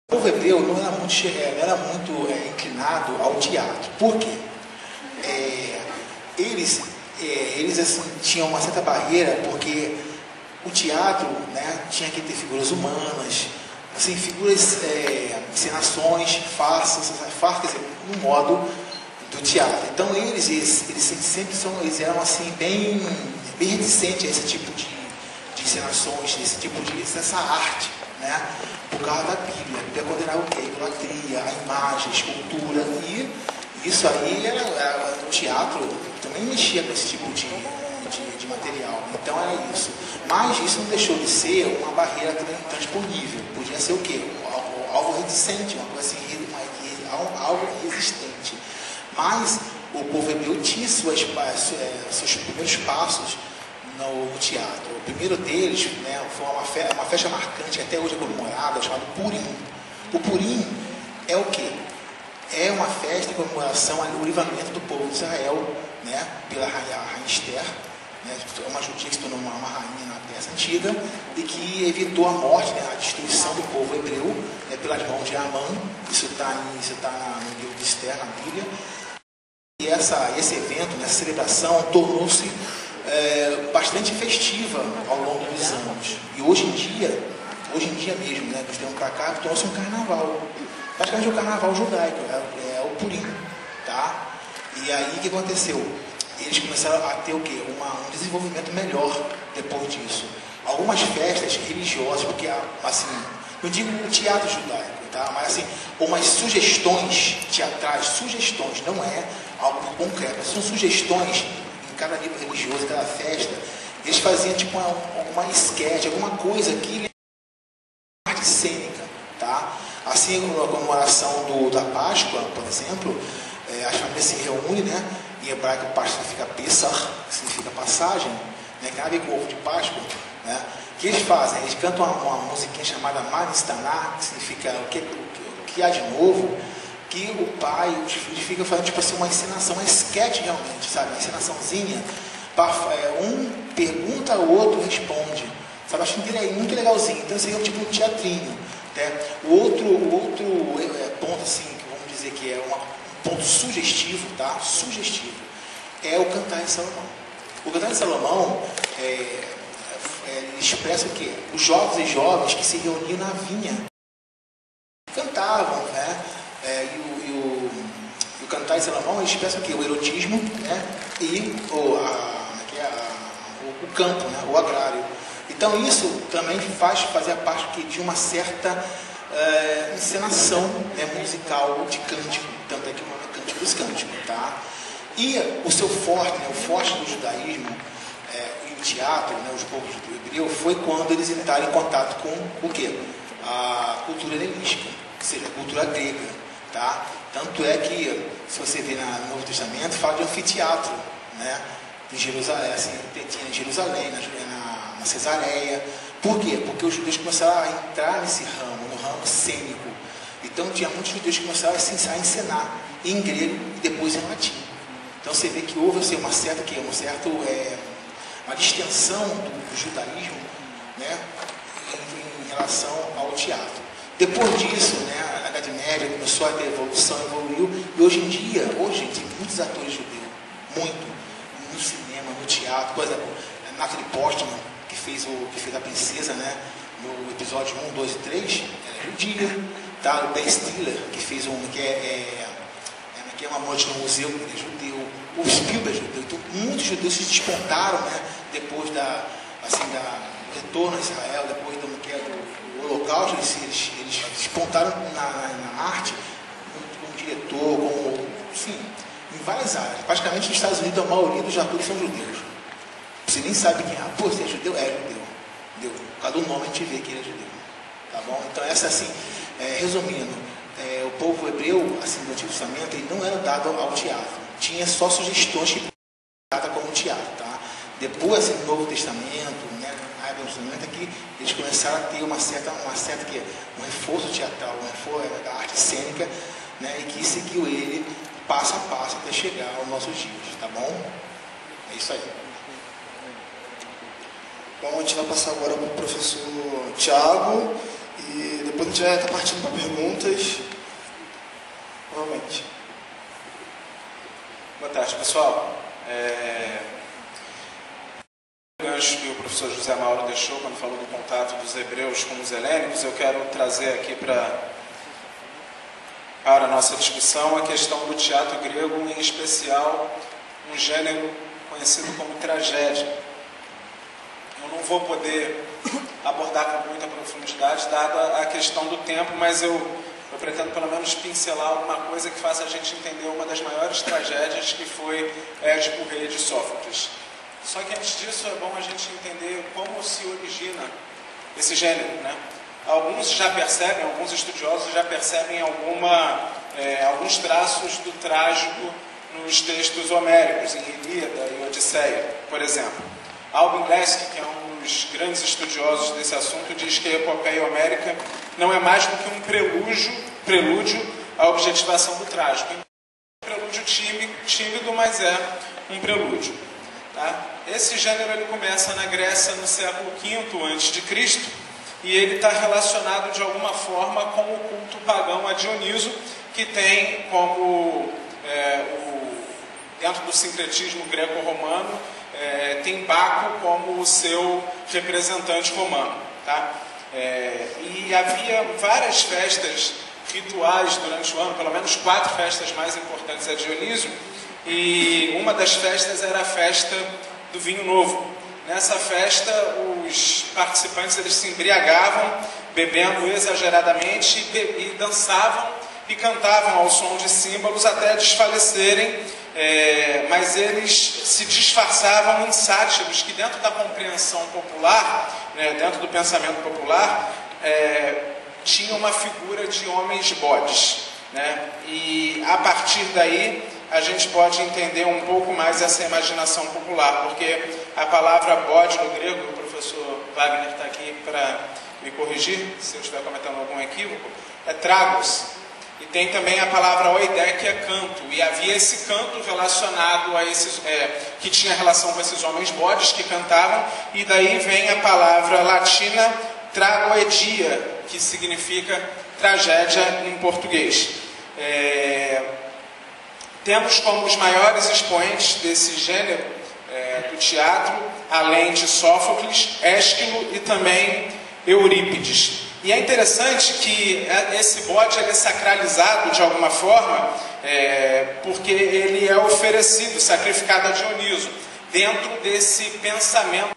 O povo hebreu não era muito inclinado ao teatro. Por quê? Eles assim, tinham uma certa barreira, porque o teatro, né, tinha que ter figuras humanas, assim, figuras, encenações, farsas, no modo do teatro. Então eles eles eram assim, bem reticentes a esse tipo de encenações, dessa arte, né? Por causa da Bíblia. A Bíblia condenava o quê? A idolatria, a imagem, a escultura, e isso aí o teatro também mexia com esse tipo de material. Então era isso. Mas isso não deixou de ser uma barreira transponível. Podia ser o quê? Algo reticente, uma coisa assim, algo resistente. Mas o povo hebreu tinha seus primeiros passos no teatro. O primeiro deles, né, foi uma festa marcante, que até hoje é comemorada, chamada Purim. O Purim é o quê? É uma festa de comemoração ao livramento do povo de Israel, né, pela rainha Esther, né, uma judia que se tornou uma rainha na Pérsia Antiga, e que evitou a morte, né, a destruição do povo hebreu, né, pelas mãos de Amã. Isso está no livro de Esther, na Bíblia. E esse evento, essa celebração, tornou-se bastante festiva ao longo dos anos. E hoje em dia mesmo, né, dos tempos para cá, tornou-se um carnaval. Praticamente um carnaval judaico, é o Purim, tá? E aí o que aconteceu? Eles começaram a ter o quê? Um desenvolvimento melhor depois disso. Algumas festas religiosas, porque assim, não digo o teatro judaico, tá? Mas assim, umas sugestões teatrais, não é algo concreto, são sugestões em cada livro religioso, em cada festa. Eles faziam tipo uma esquete, alguma coisa que arte cênica, tá? Assim como a comemoração da Páscoa, por exemplo, as famílias se reúnem, né? Em hebraico, Páscoa significa Pesach, que significa passagem, né? Que tem a ver com o ovo de Páscoa, né? O que eles fazem? Eles cantam uma musiquinha chamada Manistaná, que significa o que há de novo, que o pai e os filhos ficam fazendo tipo assim, uma encenação, uma esquete realmente, sabe? Uma encenaçãozinha. Um pergunta, o outro responde. Sabe? Acho muito legalzinho. Então seria tipo um teatrinho. Né? O outro ponto, assim, que vamos dizer que é um ponto sugestivo, tá? Sugestivo, é o Cantar de Salomão. O Cantar de Salomão ele expressa o quê? Os jovens e jovens que se reuniam na vinha cantavam, né? E o Cantar de Salomão ele expressa o quê? O erotismo, né? E o campo, né? O agrário. Então isso também fazia parte de uma certa encenação, né, musical de cântico, tanto é que o nome é Cântico dos Cânticos, tá? E o seu forte, né, o forte do judaísmo e o teatro, né, os povos judeu-hebreu, foi quando eles entraram em contato com o quê? A cultura helenística, ou seja, a cultura grega, tá? Tanto é que, se você vê no Novo Testamento, fala de anfiteatro, né? Em Jerusalém, assim, tinha em Jerusalém, na Cesareia. Por quê? Porque os judeus começaram a entrar nesse ramo, no ramo cênico. Então tinha muitos judeus que começaram a encenar em grego e depois em latim. Então você vê que houve assim, uma distensão do judaísmo, né, em relação ao teatro. Depois disso, né, na Idade Média começou a ter evolução, evoluiu, e hoje em dia, tem muitos atores judeus, no cinema, no teatro. Por exemplo, Natalie Portman, que fez a princesa, né, no episódio 1, 2 e 3, ela é judia. Tá? O Ben Stiller, que fez que é Uma Noite no Museu, ele é judeu. O Spielberg é judeu. Então, muitos judeus se despontaram, né, depois do retorno a Israel, depois do Holocausto, eles despontaram na arte, como diretor, em várias áreas. Praticamente nos Estados Unidos, a maioria dos atores são judeus. Você nem sabe quem é. Pô, você é judeu? É judeu. Por causa do nome a gente vê que ele é judeu. Tá bom? Então, resumindo, o povo hebreu, assim, do Antigo Testamento, ele não era dado ao teatro. Tinha só sugestões que trata como teatro, tá? Depois, assim, no Novo Testamento, né, na Novo Testamento, aqui, eles começaram a ter um reforço teatral, um reforço da arte cênica, né, e que seguiu ele passo a passo até chegar aos nossos dias, tá bom? É isso aí. Bom, a gente vai passar agora para o professor Tiago e depois a gente gente já está partindo para perguntas. Novamente. Boa tarde, pessoal. O gancho que o professor José Mauro deixou quando falou do contato dos hebreus com os helênicos, eu quero trazer aqui para a nossa discussão a questão do teatro grego, em especial um gênero conhecido como tragédia. Eu não vou poder abordar com muita profundidade, dada a questão do tempo, mas eu pretendo pelo menos pincelar alguma coisa que faça a gente entender uma das maiores tragédias, que foi Édipo, rei de Sófocles. Só que antes disso é bom a gente entender como se origina esse gênero, né? Alguns já percebem, alguns estudiosos já percebem alguns traços do trágico nos textos homéricos, em Ilíada e Odisseia, por exemplo. Albin Lesky, que é um dos grandes estudiosos desse assunto, diz que a epopeia homérica não é mais do que um prelúdio à objetivação do trágico. Um prelúdio tímido, mas é um prelúdio. Tá? Esse gênero ele começa na Grécia no século V a.C. e ele está relacionado de alguma forma com o culto pagão a Dioniso, que tem como, dentro do sincretismo greco-romano, tem Baco como o seu representante romano. Tá? E havia várias festas rituais durante o ano, pelo menos 4 festas mais importantes a Dionísio, e uma das festas era a festa do vinho novo. Nessa festa, os participantes eles se embriagavam, bebendo exageradamente, e dançavam e cantavam ao som de símbolos até desfalecerem, mas eles se disfarçavam em sátiros que, dentro da compreensão popular, dentro do pensamento popular, tinha uma figura de homens bodes. E a partir daí a gente pode entender um pouco mais essa imaginação popular, porque a palavra bode no grego, o professor Wagner está aqui para me corrigir se eu estiver cometendo algum equívoco, é tragos. E tem também a palavra oidé, que é canto, e havia esse canto relacionado a esses, que tinha relação com esses homens bodes que cantavam, e daí vem a palavra latina tragoedia, que significa tragédia em português. Temos como os maiores expoentes desse gênero do teatro, além de Sófocles, Ésquilo e também Eurípides. E é interessante que esse bode ele é sacralizado de alguma forma, porque ele é oferecido, sacrificado a Dioniso, dentro desse pensamento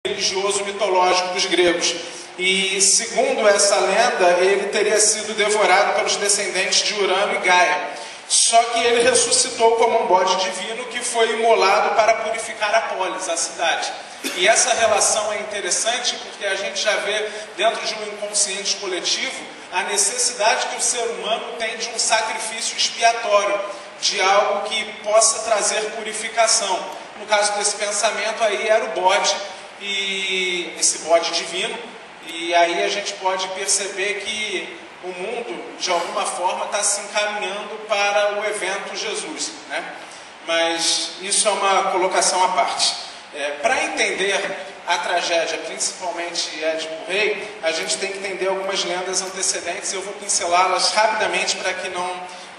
religioso mitológico dos gregos. E segundo essa lenda, ele teria sido devorado pelos descendentes de Urano e Gaia. Só que ele ressuscitou como um bode divino que foi imolado para purificar a polis, a cidade. E essa relação é interessante porque a gente já vê dentro de um inconsciente coletivo a necessidade que o ser humano tem de um sacrifício expiatório, de algo que possa trazer purificação. No caso desse pensamento aí era o bode, e esse bode divino, e aí a gente pode perceber que o mundo, de alguma forma, está se encaminhando para o evento Jesus, né? Mas isso é uma colocação à parte. Para entender a tragédia, principalmente Édipo Rei, a gente tem que entender algumas lendas antecedentes, e eu vou pincelá-las rapidamente para que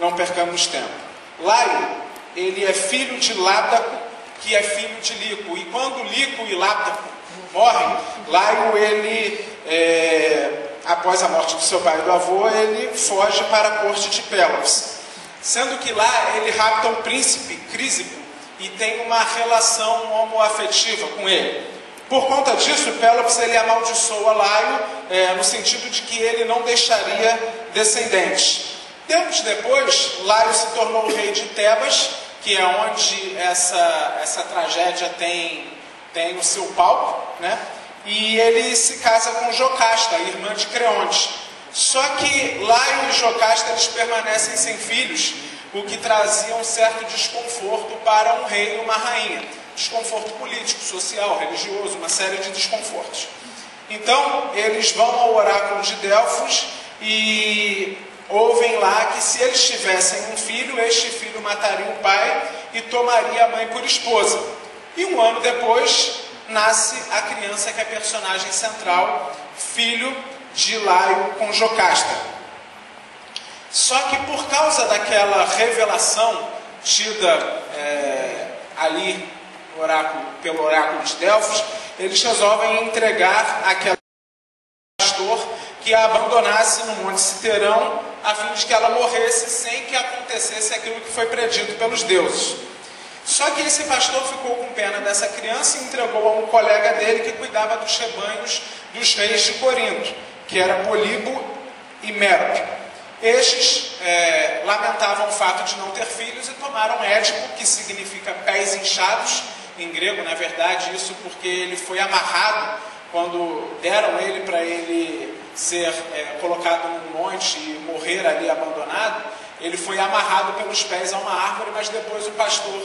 não percamos tempo. Laio, ele é filho de Ládaco, que é filho de Lico, e quando Lico e Ládaco morrem, Laio, ele, após a morte do seu pai e do avô, ele foge para a corte de Pélops. Sendo que lá ele rapta o príncipe Crísipo e tem uma relação homoafetiva com ele. Por conta disso, Pélops ele amaldiçoa Laio, no sentido de que ele não deixaria descendentes. Tempos depois, Laio se tornou rei de Tebas, que é onde essa tragédia tem o seu palco, né? E ele se casa com Jocasta, irmã de Creonte. Só que Laio e Jocasta eles permanecem sem filhos, o que trazia um certo desconforto para um rei e uma rainha. Desconforto político, social, religioso, uma série de desconfortos. Então, eles vão ao oráculo de Delfos e ouvem lá que se eles tivessem um filho, este filho mataria o pai e tomaria a mãe por esposa. E um ano depois, nasce a criança que é a personagem central, filho de Laio com Jocasta. Só que por causa daquela revelação tida ali pelo oráculo de Delfos, eles resolvem entregar aquele pastor que a abandonasse no Monte Citerão, a fim de que ela morresse sem que acontecesse aquilo que foi predito pelos deuses. Só que esse pastor ficou com pena dessa criança e entregou a um colega dele que cuidava dos rebanhos dos reis de Corinto, que era Polibo e Mérope. Estes lamentavam o fato de não ter filhos e tomaram Édipo, que significa pés inchados, em grego, na verdade, isso porque ele foi amarrado quando deram ele para ele ser colocado num monte e morrer ali abandonado. Ele foi amarrado pelos pés a uma árvore, mas depois o pastor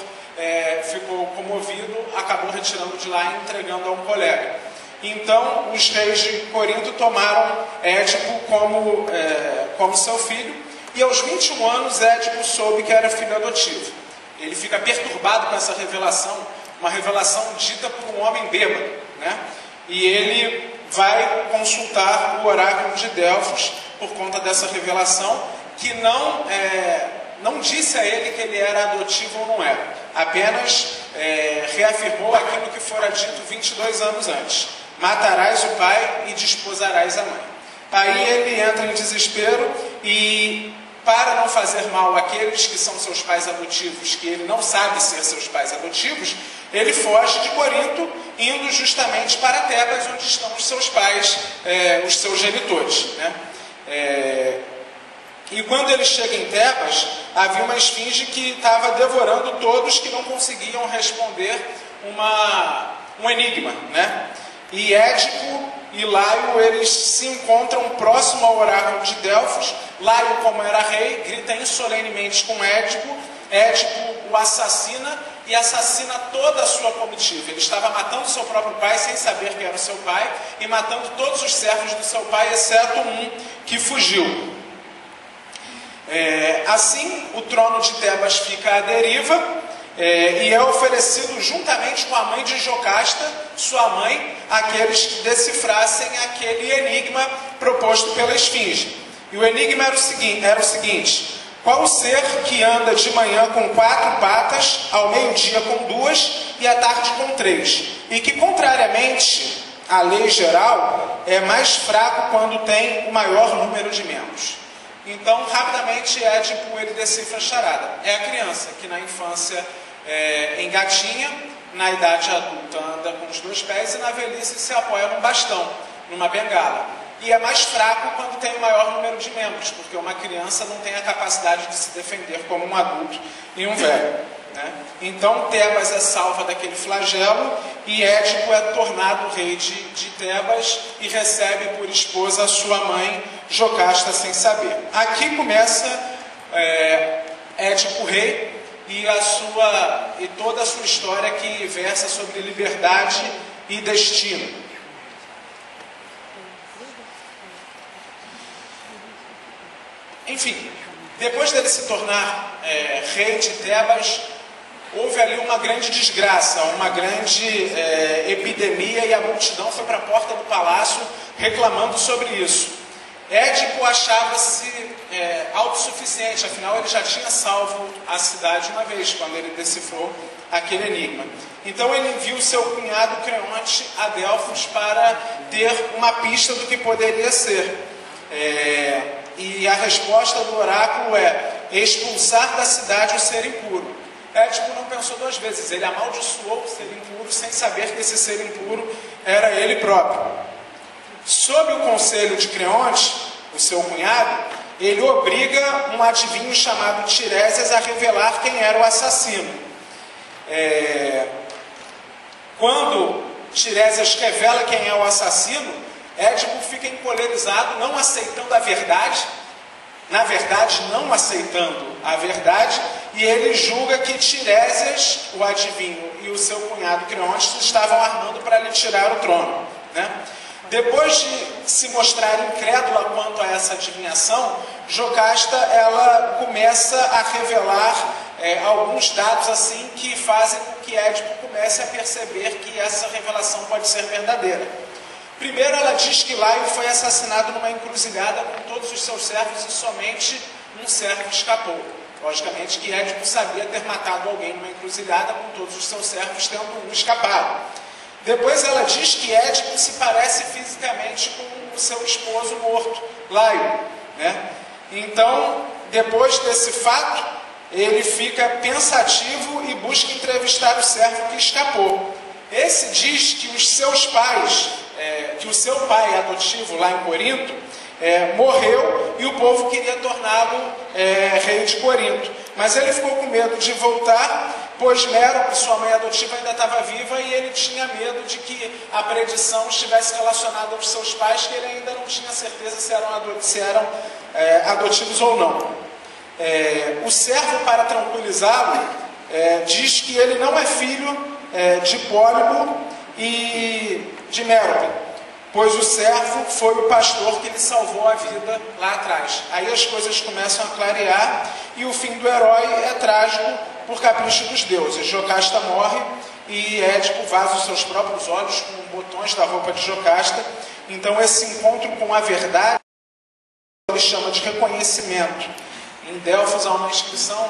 ficou comovido, acabou retirando de lá e entregando a um colega. Então, os reis de Corinto tomaram Édipo como seu filho, e aos 21 anos Édipo soube que era filho adotivo. Ele fica perturbado com essa revelação, uma revelação dita por um homem bêbado, né? E ele vai consultar o oráculo de Delfos por conta dessa revelação, que não disse a ele que ele era adotivo ou não era, apenas reafirmou aquilo que fora dito 22 anos antes: matarás o pai e desposarás a mãe. Aí ele entra em desespero e, para não fazer mal àqueles que são seus pais adotivos, que ele não sabe ser seus pais adotivos, ele foge de Corinto, indo justamente para Tebas, onde estão os seus pais, os seus genitores, né? E quando ele chega em Tebas, havia uma esfinge que estava devorando todos que não conseguiam responder um enigma, né? E Édipo e Laio, eles se encontram próximo ao oráculo de Delfos. Laio, como era rei, grita insolenemente com Édipo. Édipo o assassina e assassina toda a sua comitiva. Ele estava matando seu próprio pai sem saber que era o seu pai e matando todos os servos do seu pai, exceto um que fugiu. Assim, o trono de Tebas fica à deriva. E é oferecido juntamente com a mãe de Jocasta, sua mãe, àqueles que decifrassem aquele enigma proposto pela esfinge. E o enigma era o seguinte: qual o ser que anda de manhã com 4 patas, ao meio-dia com 2 e à tarde com 3, e que, contrariamente à lei geral, é mais fraco quando tem o maior número de membros? Então, rapidamente, Édipo ele decifra a charada. É a criança que na infância engatinha, na idade adulta anda com os 2 pés e na velhice se apoia num bastão, numa bengala. E é mais fraco quando tem o maior número de membros, porque uma criança não tem a capacidade de se defender como um adulto e um velho, né? Então Tebas é salva daquele flagelo e Édipo é tornado rei de Tebas e recebe por esposa a sua mãe Jocasta sem saber. Aqui começa Édipo rei e toda a sua história que versa sobre liberdade e destino. Enfim, depois dele se tornar rei de Tebas, houve ali uma grande desgraça, uma grande epidemia, e a multidão foi para a porta do palácio reclamando sobre isso. Édipo achava-se autossuficiente, afinal ele já tinha salvo a cidade uma vez, quando ele decifrou aquele enigma. Então ele envia o seu cunhado Creonte a Delfos para ter uma pista do que poderia ser. E a resposta do oráculo é expulsar da cidade o ser impuro. Édipo não pensou 2 vezes, ele amaldiçoou o ser impuro sem saber que esse ser impuro era ele próprio. Sob o conselho de Creonte, o seu cunhado, ele obriga um adivinho chamado Tiresias a revelar quem era o assassino. Quando Tiresias revela quem é o assassino, Édipo fica encolerizado, não aceitando a verdade, na verdade não aceitando a verdade, e ele julga que Tiresias, o adivinho, e o seu cunhado Creonte estavam armando para lhe tirar o trono, né? Depois de se mostrar incrédula quanto a essa adivinhação, Jocasta ela começa a revelar alguns dados assim que fazem com que Édipo comece a perceber que essa revelação pode ser verdadeira. Primeiro, ela diz que Laio foi assassinado numa encruzilhada com todos os seus servos e somente um servo escapou. Logicamente que Édipo sabia ter matado alguém numa encruzilhada com todos os seus servos, tendo um escapado. Depois ela diz que Édipo se parece fisicamente com o seu esposo morto, Laio, né? Então, depois desse fato, ele fica pensativo e busca entrevistar o servo que escapou. Esse diz que os seus pais, que o seu pai adotivo lá em Corinto, morreu e o povo queria torná-lo rei de Corinto. Mas ele ficou com medo de voltar, pois Mérope, sua mãe adotiva, ainda estava viva e ele tinha medo de que a predição estivesse relacionada aos seus pais, que ele ainda não tinha certeza se eram adotivos ou não. O servo, para tranquilizá-lo, diz que ele não é filho de Pólibo e de Mérope, pois o servo foi o pastor que lhe salvou a vida lá atrás. Aí as coisas começam a clarear e o fim do herói é trágico por capricho dos deuses. Jocasta morre e Édipo vaza os seus próprios olhos com botões da roupa de Jocasta. Então esse encontro com a verdade ele chama de reconhecimento. Em Delfos há uma inscrição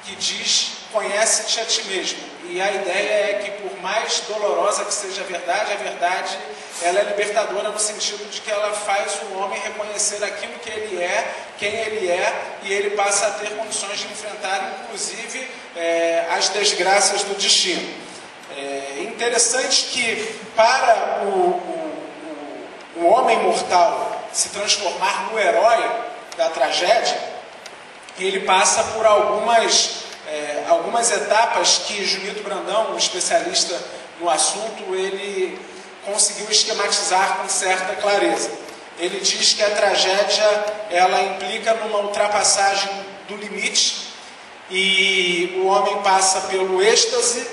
que diz: conhece-te a ti mesmo. E a ideia é que, por mais dolorosa que seja a verdade ela é libertadora no sentido de que ela faz o homem reconhecer aquilo que ele é, quem ele é, e ele passa a ter condições de enfrentar, inclusive, as desgraças do destino. É interessante que, para o homem mortal se transformar no herói da tragédia, ele passa por algumas etapas que Junito Brandão, um especialista no assunto, ele conseguiu esquematizar com certa clareza. Ele diz que a tragédia ela implica numa ultrapassagem do limite e o homem passa pelo êxtase,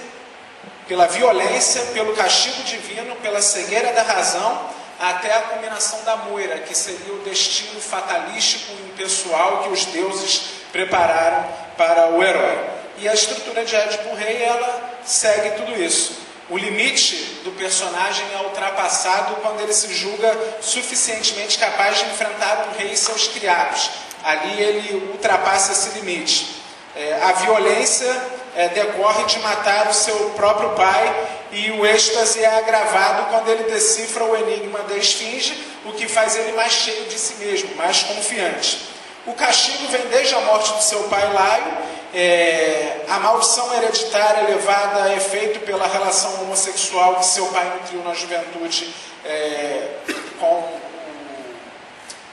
pela violência, pelo castigo divino, pela cegueira da razão, até a culminação da moira, que seria o destino fatalístico e impessoal que os deuses prepararam para o herói. E a estrutura de Édipo Rei, ela segue tudo isso. O limite do personagem é ultrapassado quando ele se julga suficientemente capaz de enfrentar um rei e seus criados. Ali ele ultrapassa esse limite. A violência decorre de matar o seu próprio pai e o êxtase é agravado quando ele decifra o enigma da esfinge, o que faz ele mais cheio de si mesmo, mais confiante. O castigo vem desde a morte do seu pai Laio, a maldição hereditária levada a efeito pela relação homossexual que seu pai nutriu na juventude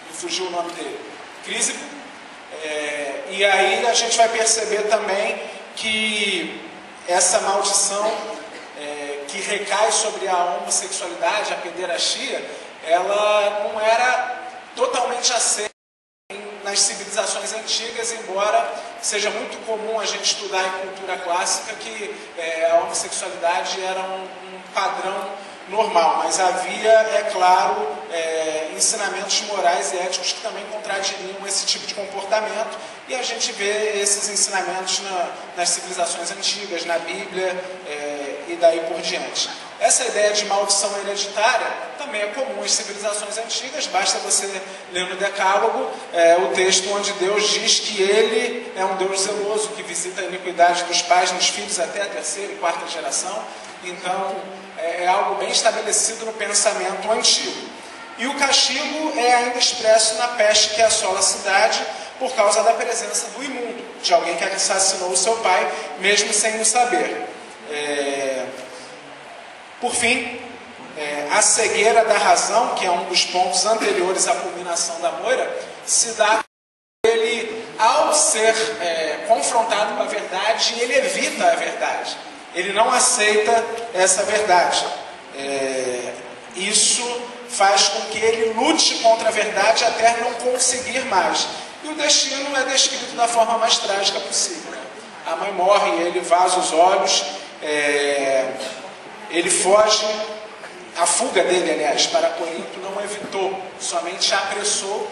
me fugiu o nome dele, Crísipo. E aí a gente vai perceber também que essa maldição que recai sobre a homossexualidade, a pederastia, ela não era totalmente aceita nas civilizações antigas, embora seja muito comum a gente estudar em cultura clássica que a homossexualidade era um padrão normal, mas havia, é claro, ensinamentos morais e éticos que também contradiriam esse tipo de comportamento, e a gente vê esses ensinamentos nas civilizações antigas, na Bíblia e daí por diante. Essa ideia de maldição hereditária também é comum em civilizações antigas, basta você ler no Decálogo o texto onde Deus diz que Ele é um Deus zeloso, que visita a iniquidade dos pais nos filhos até a terceira e quarta geração. Então, é algo bem estabelecido no pensamento antigo. E o castigo é ainda expresso na peste que assola a cidade por causa da presença do imundo, de alguém que assassinou o seu pai, mesmo sem o saber. Por fim, a cegueira da razão, que é um dos pontos anteriores à culminação da moira, se dá ele, ao ser confrontado com a verdade, ele evita a verdade. Ele não aceita essa verdade. Isso faz com que ele lute contra a verdade até não conseguir mais. E o destino é descrito da forma mais trágica possível. A mãe morre, ele vaza os olhos, ele foge. A fuga dele, aliás, para Corinto não evitou, somente apressou,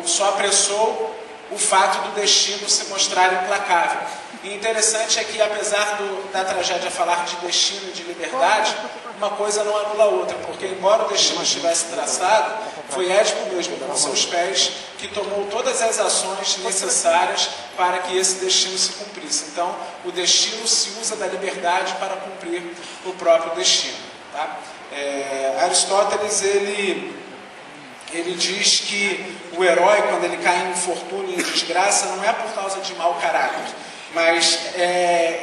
só apressou o fato do destino se mostrar implacável. E interessante é que, apesar da tragédia falar de destino e de liberdade, uma coisa não anula a outra, porque embora o destino estivesse traçado, foi Édipo mesmo, com seus pés, que tomou todas as ações necessárias para que esse destino se cumprisse. Então, o destino se usa da liberdade para cumprir o próprio destino. Tá? Aristóteles, ele diz que o herói, quando ele cai em infortúnio e em desgraça, não é por causa de mau caráter, mas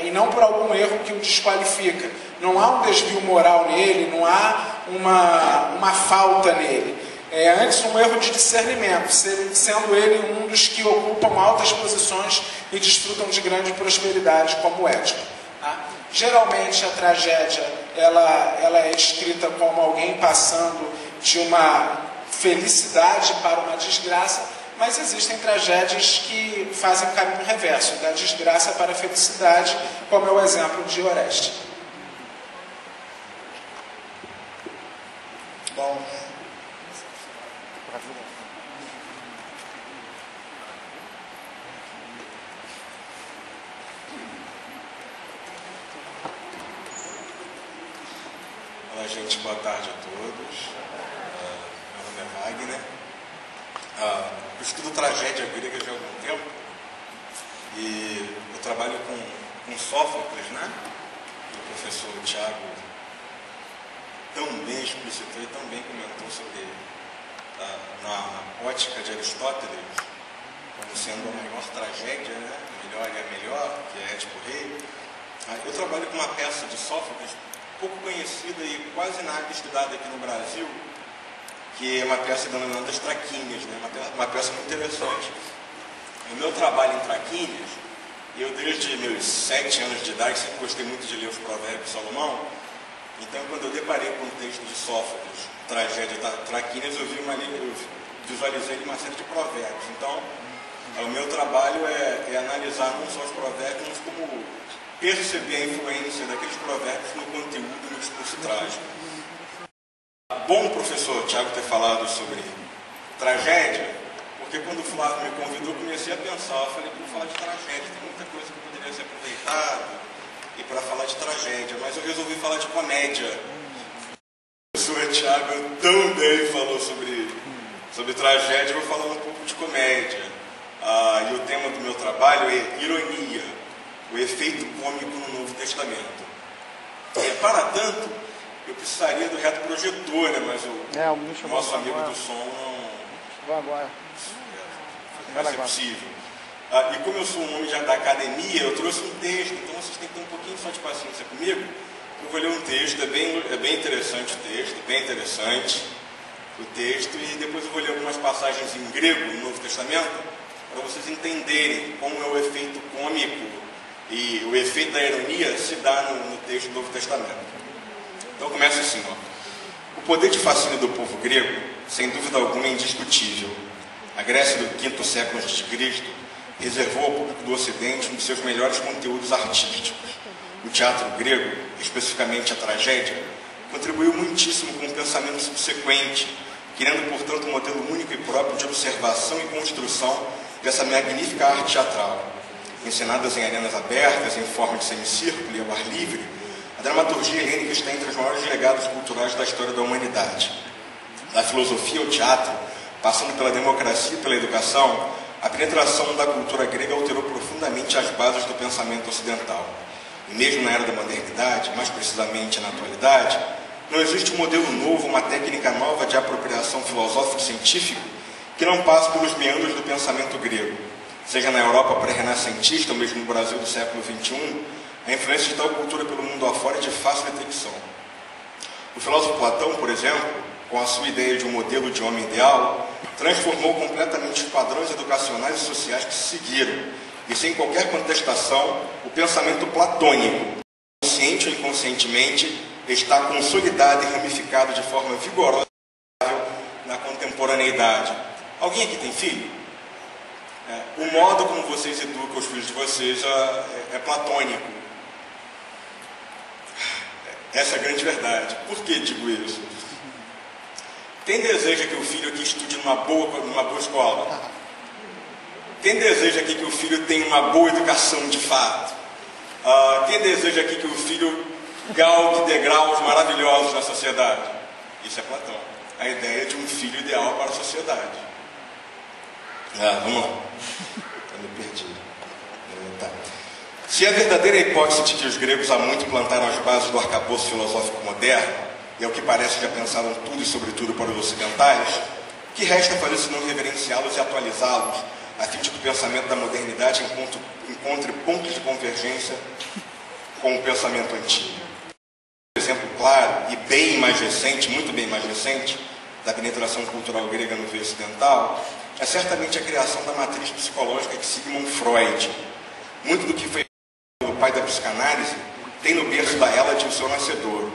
e não por algum erro que o desqualifica. Não há um desvio moral nele, não há uma falta nele. É antes um erro de discernimento, sendo ele um dos que ocupam altas posições e desfrutam de grande prosperidade, como Édipo. Tá? Geralmente a tragédia ela é escrita como alguém passando de uma felicidade para uma desgraça, mas existem tragédias que fazem o caminho reverso, da desgraça para a felicidade, como é o exemplo de Oreste. Bom, olá, gente, boa tarde a todos. Meu nome é Wagner. Eu estudo tragédia grega já há algum tempo e eu trabalho com Sófocles, né? O professor Tiago tão bem explicitou e tão bem comentou sobre na ótica de Aristóteles como sendo a maior tragédia, né? A melhor e a melhor, que é Édipo Rei. Eu trabalho com uma peça de Sófocles pouco conhecida e quase nada estudada aqui no Brasil, que é uma peça denominada As Traquínias, né? Uma peça muito interessante. No meu trabalho em Traquínias, eu desde meus 7 anos de idade sempre gostei muito de ler os Provérbios de Salomão. Então, quando eu deparei com o texto de Sófocles, Tragédia da Traquínias, eu visualizei uma série de provérbios. Então, o meu trabalho é analisar não só os provérbios, mas como perceber a influência daqueles provérbios no conteúdo e no discurso trágico. Bom, professor Tiago, ter falado sobre tragédia, porque quando o Flávio me convidou, eu comecei a pensar. Eu falei, para falar de tragédia, tem muita coisa que poderia ser aproveitada e para falar de tragédia, mas eu resolvi falar de comédia. O professor Tiago também falou sobre tragédia, eu vou falar um pouco de comédia. E o tema do meu trabalho é ironia, o efeito cômico no Novo Testamento. Para tanto, eu precisaria do reto projetor, né? Mas o nosso amigo do som não vai ser possível. E como eu sou um homem já da academia, eu trouxe um texto, então vocês têm que ter um pouquinho só de paciência comigo. Eu vou ler um texto, é bem interessante o texto, bem interessante o texto, e depois eu vou ler algumas passagens em grego no Novo Testamento, para vocês entenderem como é o efeito cômico e o efeito da ironia se dá no texto do Novo Testamento. Então começa assim, ó. O poder de fascínio do povo grego, sem dúvida alguma, é indiscutível. A Grécia do V século a.C. reservou ao público do Ocidente um de seus melhores conteúdos artísticos. O teatro grego, especificamente a tragédia, contribuiu muitíssimo com o pensamento subsequente, criando, portanto, um modelo único e próprio de observação e construção dessa magnífica arte teatral. Encenadas em arenas abertas, em forma de semicírculo e ao ar livre, a dramaturgia helênica está entre os maiores legados culturais da história da humanidade. Da filosofia ao teatro, passando pela democracia e pela educação, a penetração da cultura grega alterou profundamente as bases do pensamento ocidental. E mesmo na era da modernidade, mais precisamente na atualidade, não existe um modelo novo, uma técnica nova de apropriação filosófica e científica que não passe pelos meandros do pensamento grego. Seja na Europa pré-renascentista ou mesmo no Brasil do século XXI, a influência de tal cultura pelo mundo afora é de fácil detecção. O filósofo Platão, por exemplo, com a sua ideia de um modelo de homem ideal, transformou completamente os padrões educacionais e sociais que se seguiram, e sem qualquer contestação, o pensamento platônico, consciente ou inconscientemente, está consolidado e ramificado de forma vigorosa na contemporaneidade. Alguém aqui tem filho? O modo como vocês educam os filhos de vocês é platônico. Essa é a grande verdade. Por que digo isso? Quem deseja que o filho aqui estude numa boa escola? Quem deseja aqui que o filho tenha uma boa educação de fato? Quem deseja aqui que o filho galgue degraus maravilhosos na sociedade? Isso é Platão. A ideia de um filho ideal para a sociedade. Vamos lá. Eu me perdi. Tá. Se a verdadeira hipótese de que os gregos há muito plantaram as bases do arcabouço filosófico moderno, e ao que parece já pensaram tudo e sobretudo para os ocidentais, o que resta fazer se não reverenciá-los e atualizá-los, a fim de que o pensamento da modernidade encontre pontos de convergência com o pensamento antigo. Um exemplo claro e bem mais recente, muito bem mais recente, da penetração cultural grega no meio ocidental, é certamente a criação da matriz psicológica de Sigmund Freud. Muito do que foi pelo pai da psicanálise tem no berço da Hélade o seu nascedor.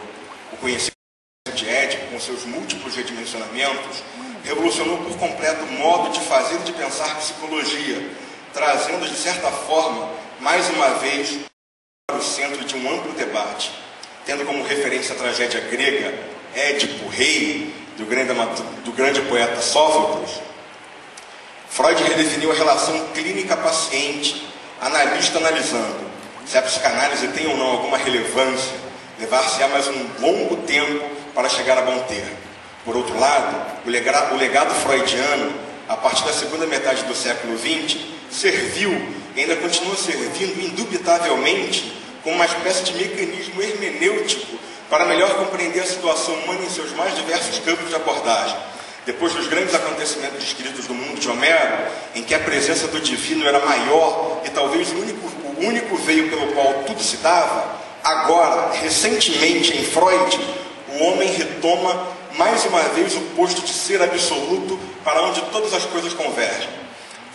O conhecimento de Édipo, com seus múltiplos redimensionamentos, revolucionou por completo o modo de fazer e de pensar psicologia, trazendo, de certa forma, mais uma vez, para o centro de um amplo debate, tendo como referência a tragédia grega, Édipo, rei, do grande poeta Sófocles. Freud redefiniu a relação clínica-paciente, analista analisando se a psicanálise tem ou não alguma relevância, levar-se-á mais um longo tempo para chegar a bom termo. Por outro lado, o legado freudiano, a partir da segunda metade do século XX, serviu e ainda continua servindo indubitavelmente como uma espécie de mecanismo hermenêutico para melhor compreender a situação humana em seus mais diversos campos de abordagem. Depois dos grandes acontecimentos descritos do mundo de Homero, em que a presença do divino era maior e talvez o único veio pelo qual tudo se dava, agora, recentemente em Freud, o homem retoma mais uma vez o posto de ser absoluto para onde todas as coisas convergem.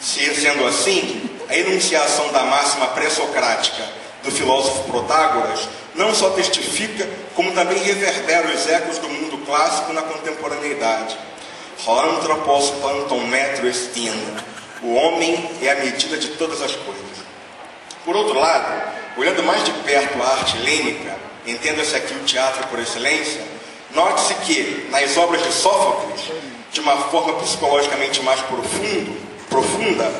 Sendo assim, a enunciação da máxima pré-socrática do filósofo Protágoras não só testifica, como também reverbera os ecos do mundo clássico na contemporaneidade. O anthropos panton metro estin. O homem é a medida de todas as coisas. Por outro lado, olhando mais de perto a arte helênica, entenda-se aqui o teatro por excelência, note-se que, nas obras de Sófocles, de uma forma psicologicamente mais profunda,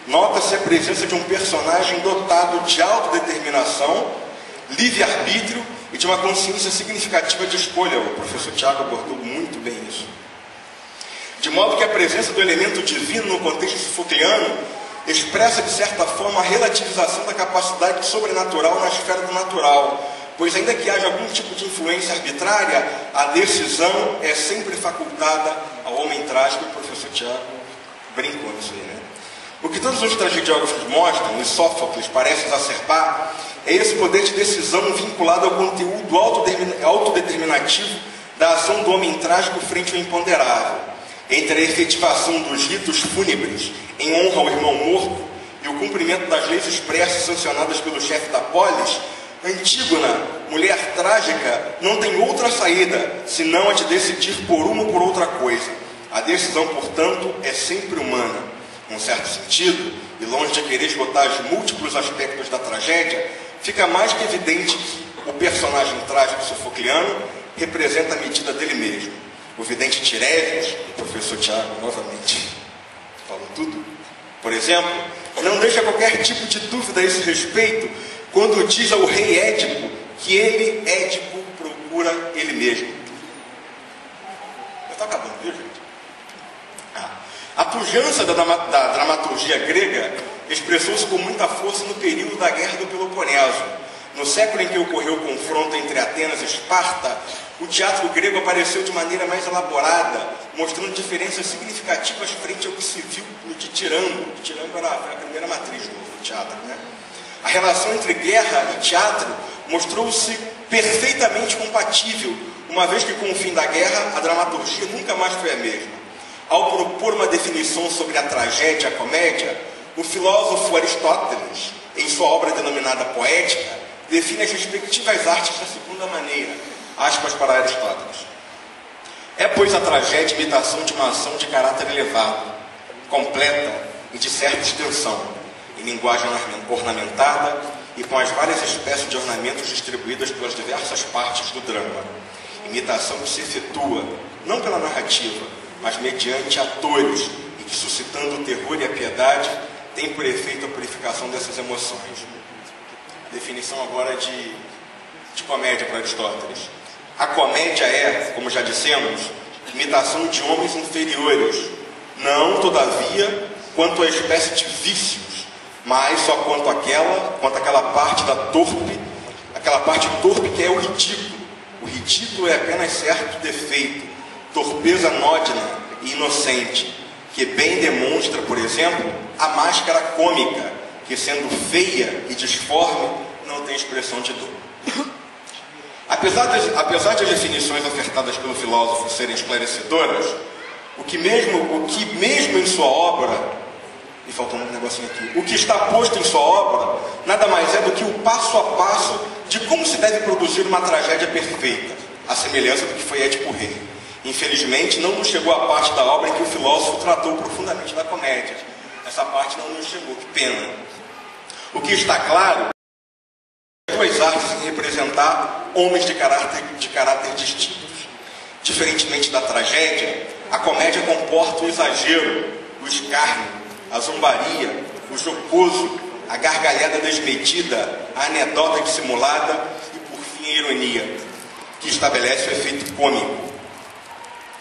nota-se a presença de um personagem dotado de autodeterminação, livre-arbítrio e de uma consciência significativa de escolha. O professor Tiago abordou muito bem isso. De modo que a presença do elemento divino no contexto sofocleano expressa, de certa forma, a relativização da capacidade sobrenatural na esfera do natural, pois ainda que haja algum tipo de influência arbitrária, a decisão é sempre facultada ao homem trágico, e o professor Tiago brincou nisso aí, né? O que todos os tragediógrafos mostram, e Sófocles parece exacerbar, é esse poder de decisão vinculado ao conteúdo autodeterminativo da ação do homem trágico frente ao imponderável. Entre a efetivação dos ritos fúnebres em honra ao irmão morto e o cumprimento das leis expressas sancionadas pelo chefe da polis, Antígona, mulher trágica, não tem outra saída senão a de decidir por uma ou por outra coisa. A decisão, portanto, é sempre humana. Num certo sentido, e longe de querer esgotar os múltiplos aspectos da tragédia, fica mais que evidente que o personagem trágico sofocleano representa a medida dele mesmo. O vidente Tiresias, o professor Tiago novamente falou tudo, por exemplo, não deixa qualquer tipo de dúvida a esse respeito quando diz ao rei Édipo que ele, Édipo, procura ele mesmo. Já está acabando, viu, gente? A pujança da dramaturgia grega expressou-se com muita força no período da Guerra do Peloponeso. No século em que ocorreu o confronto entre Atenas e Esparta, o teatro grego apareceu de maneira mais elaborada, mostrando diferenças significativas frente ao que se viu no de Tirano. O Tirano era a primeira matriz do teatro, né? A relação entre guerra e teatro mostrou-se perfeitamente compatível, uma vez que com o fim da guerra a dramaturgia nunca mais foi a mesma. Ao propor uma definição sobre a tragédia e a comédia, o filósofo Aristóteles, em sua obra denominada Poética, define as respectivas artes da segunda maneira, aspas para Aristóteles. É, pois, a tragédia imitação de uma ação de caráter elevado, completa e de certa extensão, em linguagem ornamentada e com as várias espécies de ornamentos distribuídas pelas diversas partes do drama. Imitação que se efetua, não pela narrativa, mas mediante atores, e que, suscitando o terror e a piedade, tem por efeito a purificação dessas emoções. Definição agora de comédia para Aristóteles. A comédia é, como já dissemos, imitação de homens inferiores, não, todavia, quanto a espécie de vícios, mas só quanto aquela parte aquela parte torpe que é o ridículo. O ridículo é apenas certo defeito, torpeza anódina e inocente, que bem demonstra, por exemplo, a máscara cômica, que sendo feia e disforme, não tem expressão de dor. Apesar das definições ofertadas pelo filósofo serem esclarecedoras, o que mesmo em sua obra, e faltou um negocinho aqui, o que está posto em sua obra, nada mais é do que o passo a passo de como se deve produzir uma tragédia perfeita, à semelhança do que foi Édipo Rei. Infelizmente, não nos chegou a parte da obra em que o filósofo tratou profundamente da comédia. Essa parte não nos chegou, que pena. O que está claro é duas artes em representar homens de caráter distintos. Diferentemente da tragédia, a comédia comporta o exagero, o escárnio, a zombaria, o jocoso, a gargalhada desmedida, a anedota dissimulada e, por fim, a ironia, que estabelece o efeito cômico.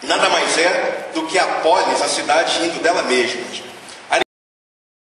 Nada mais é do que a polis, a cidade rindo dela mesma,